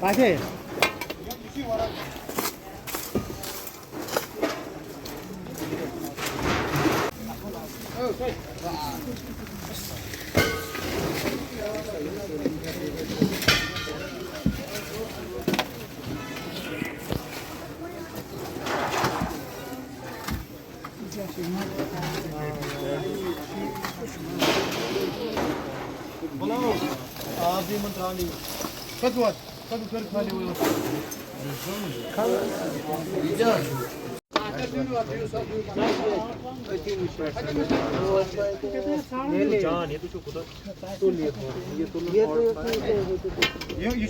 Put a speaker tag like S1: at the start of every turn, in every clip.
S1: पाके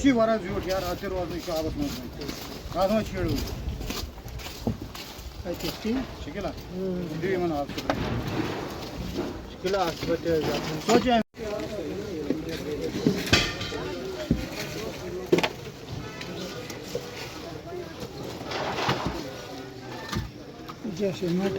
S1: ये वारा झूठ यार आते रोज आबस मत आदमा छेड़ो शिकला ये मन आप शिकला आसबते सोचे जैसे मत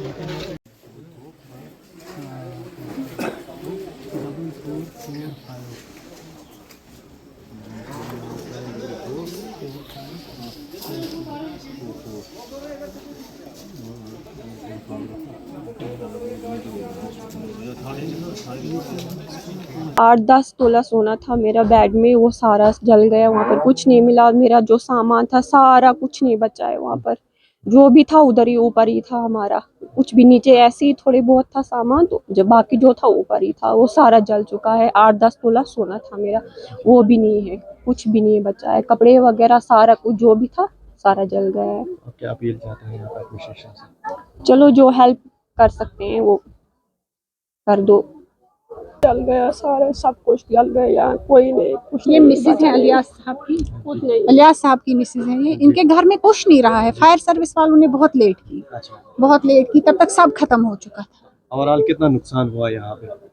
S2: 8-10 तोला सोना था मेरा बेड में, वो सारा जल गया। वहाँ पर कुछ नहीं मिला, मेरा जो सामान था सारा कुछ नहीं बचा है वहाँ पर। जो भी था उधर ही ऊपर ही था हमारा, कुछ भी नीचे ऐसे ही थोड़े बहुत था सामान, तो जब बाकी जो था ऊपर ही था, वो सारा जल चुका है। 8-10 तोला सोना था मेरा, वो भी नहीं है, कुछ भी नहीं बचा है। कपड़े वगैरह सारा कुछ जो भी था सारा जल गया है।
S3: क्या अपील चाहते हैं आप एडमिनिस्ट्रेशन से?
S2: चलो जो हेल्प कर सकते हैं वो कर दो। जल गया सारा, सब कुछ जल गया, कोई नहीं कुछ।
S4: ये मिसेज है अलियास साहब की, अलियास साहब की मिसेज है ये। इनके घर में कुछ नहीं रहा है। फायर सर्विस वालों ने बहुत लेट की, बहुत लेट की, तब तक सब खत्म हो चुका था।
S3: ओवरऑल कितना नुकसान हुआ यहाँ पे?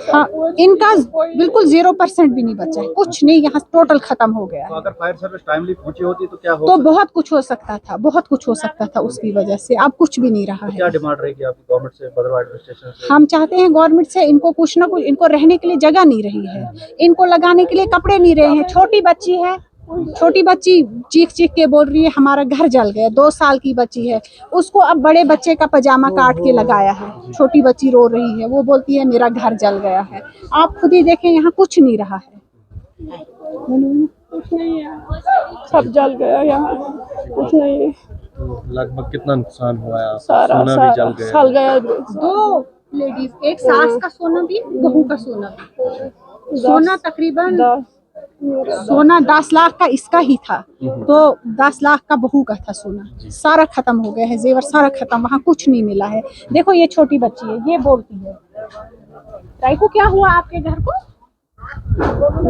S4: हाँ, इनका बिल्कुल 0% भी नहीं बचा है, कुछ नहीं, यहाँ टोटल खत्म हो गया है।
S3: तो अगर फायर सर्विस टाइमली पहुंची होती तो क्या हो?
S4: तो बहुत कुछ हो सकता था, बहुत कुछ हो सकता था उसकी वजह से। अब कुछ भी नहीं रहा
S3: तो
S4: है।
S3: क्या डिमांड रहेगी आपकी गवर्नमेंट से, भद्रवाह एडमिनिस्ट्रेशन से?
S4: हम चाहते हैं गवर्नमेंट से इनको कुछ ना कुछ, इनको रहने के लिए जगह नहीं रही है, इनको लगाने के लिए कपड़े नहीं रहे हैं। छोटी बच्ची है, छोटी बच्ची चीख चीख के बोल रही है हमारा घर जल गया। 2 साल की बच्ची है, उसको अब बड़े बच्चे का पजामा काट के लगाया है। छोटी बच्ची रो रही है, वो बोलती है मेरा घर जल गया है। आप खुद ही देखें, यहाँ कुछ नहीं रहा है,
S2: कुछ नहीं है, सब जल गया यहाँ, कुछ नहीं है।
S3: तो लगभग कितना नुकसान हुआ है?
S2: सारा
S3: सोना भी जल गया।
S4: 2 लेडीज, एक सास का सोना भी, बहू का सोना भी। सोना तकरीबन सोना 10 लाख का इसका ही था, तो 10 लाख का बहू का था सोना। सारा खत्म हो गया है, जेवर सारा खत्म, वहाँ कुछ नहीं मिला है। देखो ये छोटी बच्ची है, ये बोलती है राइको क्या हुआ आपके घर को?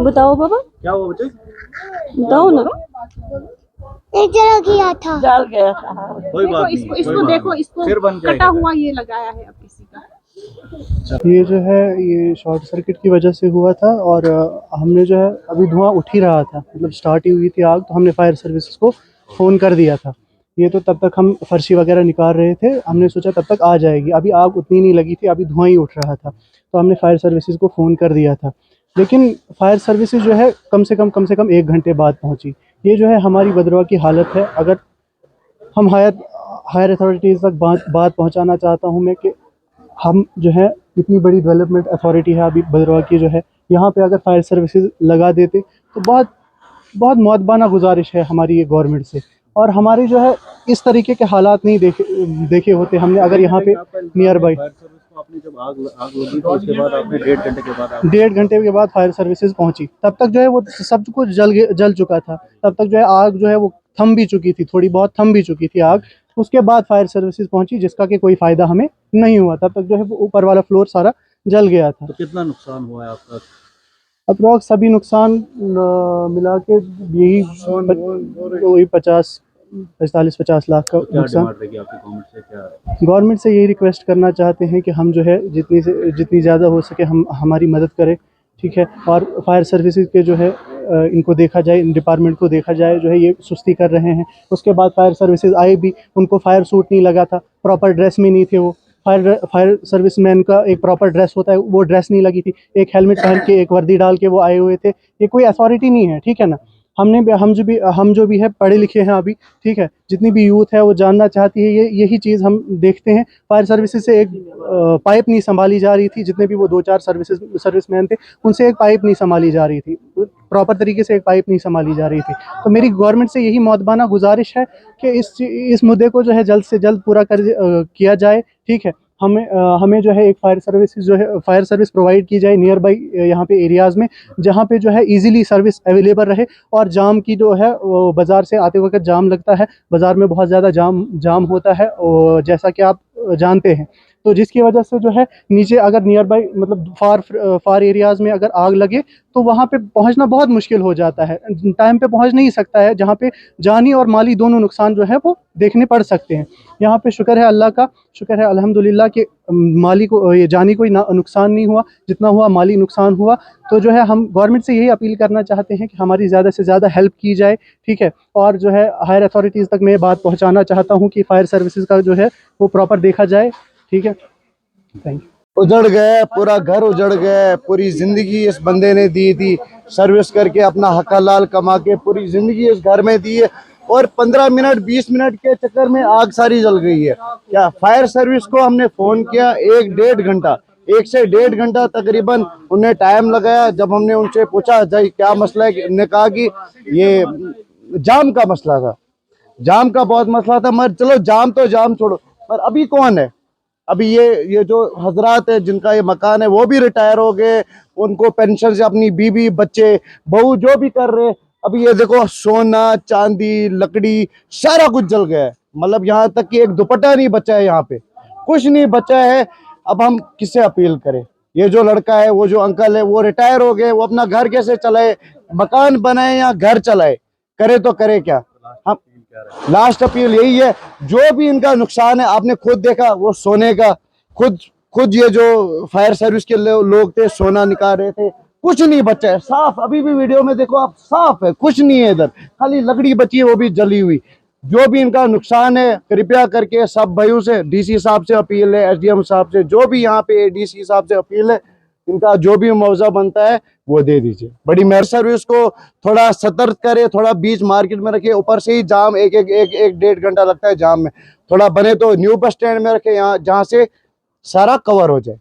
S2: बताओ बाबा,
S3: क्या हुआ बच्चे?
S2: बताओ ना।
S4: जल गया था,
S2: जल गया था।
S3: कोई बात नहीं,
S4: इसको देखो, इसको
S3: फिर बन
S4: कटा
S3: जाएगा।
S4: हुआ ये लगाया है अब किसी का।
S1: ये जो है ये शॉर्ट सर्किट की वजह से हुआ था, और हमने जो है अभी धुआं उठ ही रहा था, मतलब स्टार्ट ही हुई थी आग, तो हमने फायर सर्विसेज को फ़ोन कर दिया था। ये तो तब तक हम फर्शी वगैरह निकाल रहे थे, हमने सोचा तब तक आ जाएगी, अभी आग उतनी नहीं लगी थी, अभी धुआं ही उठ रहा था, तो हमने फायर सर्विसेज को फ़ोन कर दिया था। लेकिन फायर सर्विसेज जो है कम से कम 1 घंटे बाद पहुँची। ये जो है हमारी भद्रवाह की हालत है। अगर हम हायर अथॉरिटीज़ तक बात पहुँचाना चाहता हूँ मैं कि हम जो है इतनी बड़ी डेवलपमेंट अथॉरिटी है अभी भद्रवाह की जो है, यहाँ पे अगर फायर सर्विसेज लगा देते तो बहुत बहुत मुअद्दबाना गुजारिश है हमारी ये गवर्नमेंट से। और हमारे जो है इस तरीके के हालात नहीं देखे होते हमने अगर यहाँ पे नियर बाई।
S3: आपने जब आग लगी तो उसके बाद आपने 1.5 घंटे के बाद
S1: 1.5 घंटे के बाद फायर सर्विसेज पहुंची, तब तक जो है वो सब कुछ जल चुका था। तब तक जो है आग जो है वो थम भी चुकी थी, थोड़ी बहुत थम भी चुकी थी आग। उसके बाद फायर सर्विसेज पहुंची, जिसका कि कोई फ़ायदा हमें नहीं हुआ। तब तक जो है ऊपर वाला फ्लोर सारा जल गया था।
S3: तो कितना नुकसान हुआ है आपका?
S1: अप्रॉक्स सभी नुकसान मिला के यही 50 45-50 लाख का
S3: क्या
S1: नुकसान।
S3: डिमांड रहेगी आपकी गवर्नमेंट से? क्या
S1: गवर्नमेंट से यही रिक्वेस्ट करना चाहते हैं कि हम जो है जितनी ज़्यादा हो सके हम हमारी मदद करें, ठीक है। और फायर सर्विसेज के जो है इनको देखा जाए, इन डिपार्टमेंट को देखा जाए, जो है ये सुस्ती कर रहे हैं। उसके बाद फायर सर्विसेज आए भी, उनको फायर सूट नहीं लगा था, प्रॉपर ड्रेस में नहीं थे वो। फायर सर्विसमैन का एक प्रॉपर ड्रेस होता है, वो ड्रेस नहीं लगी थी। एक हेलमेट पहन के, एक वर्दी डाल के वो आए हुए थे। ये कोई अथॉरिटी नहीं है, ठीक है ना। हम जो भी है पढ़े लिखे हैं अभी, ठीक है। जितनी भी यूथ है वो जानना चाहती है, यही चीज़ हम देखते हैं। फायर सर्विसेज से एक पाइप नहीं संभाली जा रही थी। जितने भी वो 2-4 सर्विसमैन थे, उनसे एक पाइप नहीं संभाली जा रही थी, प्रॉपर तरीके से एक पाइप नहीं संभाली जा रही थी। तो मेरी गवर्नमेंट से यही मौतबाना गुजारिश है कि इस मुद्दे को जो है जल्द से जल्द पूरा किया जाए, ठीक है। हमें जो है एक फायर सर्विस प्रोवाइड की जाए नियर बाई यहाँ पे एरियाज़ में, जहाँ पे जो है इजीली सर्विस अवेलेबल रहे। और जाम की जो है वो बाज़ार से आते वक्त जाम लगता है, बाज़ार में बहुत ज़्यादा जाम होता है, और जैसा कि आप जानते हैं। तो जिसकी वजह से जो है नीचे अगर नियर बाई मतलब फार एरियाज़ में अगर आग लगे तो वहाँ पे पहुँचना बहुत मुश्किल हो जाता है, टाइम पे पहुँच नहीं सकता है, जहाँ पे जानी और माली दोनों नुकसान जो है वो देखने पड़ सकते हैं। यहाँ पे शुक्र है अल्लाह का, शुक्र है अल्हम्दुलिल्लाह कि माली को ये जानी कोई नुकसान नहीं हुआ, जितना हुआ माली नुकसान हुआ। तो जो है हम गवर्नमेंट से यही अपील करना चाहते हैं कि हमारी ज़्यादा से ज़्यादा हेल्प की जाए, ठीक है। और जो है हायर अथॉरिटीज़ तक मैं ये बात पहुँचाना चाहता हूँ कि फायर सर्विसेज का जो है वो प्रॉपर देखा जाए, ठीक है। Thank you.
S5: उजड़ गया, पूरा घर उजड़ गया, पूरी जिंदगी इस बंदे ने दी थी, सर्विस करके अपना हक हलाल कमा के पूरी जिंदगी इस घर में दी है, और 15 मिनट 20 मिनट के चक्कर में आग सारी जल गई है। क्या फायर सर्विस को हमने फोन किया 1 से 1.5 घंटा तकरीबन उन्हें टाइम लगाया। जब हमने उनसे पूछा भाई क्या मसला है, उन्होंने कहा कि ये जाम का मसला था, जाम का बहुत मसला था। मगर चलो जाम तो जाम छोड़ो, पर अभी कौन है? अभी ये जो हजरात है जिनका ये मकान है वो भी रिटायर हो गए, उनको पेंशन से अपनी बीवी बच्चे बहू जो भी कर रहे, अभी ये देखो सोना चांदी लकड़ी सारा कुछ जल गया है। मतलब यहाँ तक कि एक दुपट्टा नहीं बचा है, यहाँ पे कुछ नहीं बचा है। अब हम किससे अपील करें? ये जो लड़का है, वो जो अंकल है, वो रिटायर हो गए, वो अपना घर कैसे चलाए? मकान बनाए या घर चलाए, करे तो करे क्या? हम लास्ट अपील यही है, जो भी इनका नुकसान है आपने खुद देखा, वो सोने का खुद ये जो फायर सर्विस के लोग थे सोना निकाल रहे थे, कुछ नहीं बचा है, साफ। अभी भी वीडियो में देखो आप, साफ है, कुछ नहीं है इधर, खाली लकड़ी बची है, वो भी जली हुई। जो भी इनका नुकसान है कृपया करके सब भाइयों से, डीसी साहब से अपील है, एसडीएम साहब से, जो भी यहाँ पे डीसी साहब से अपील है, इनका जो भी मुआवजा बनता है वो दे दीजिए। बड़ी मेयर सर्विस को थोड़ा सतर्क करे, थोड़ा बीच मार्केट में रखे, ऊपर से ही जाम एक 1.5 घंटा लगता है जाम में, थोड़ा बने तो न्यू बस स्टैंड में रखे, यहाँ जहाँ से सारा कवर हो जाए।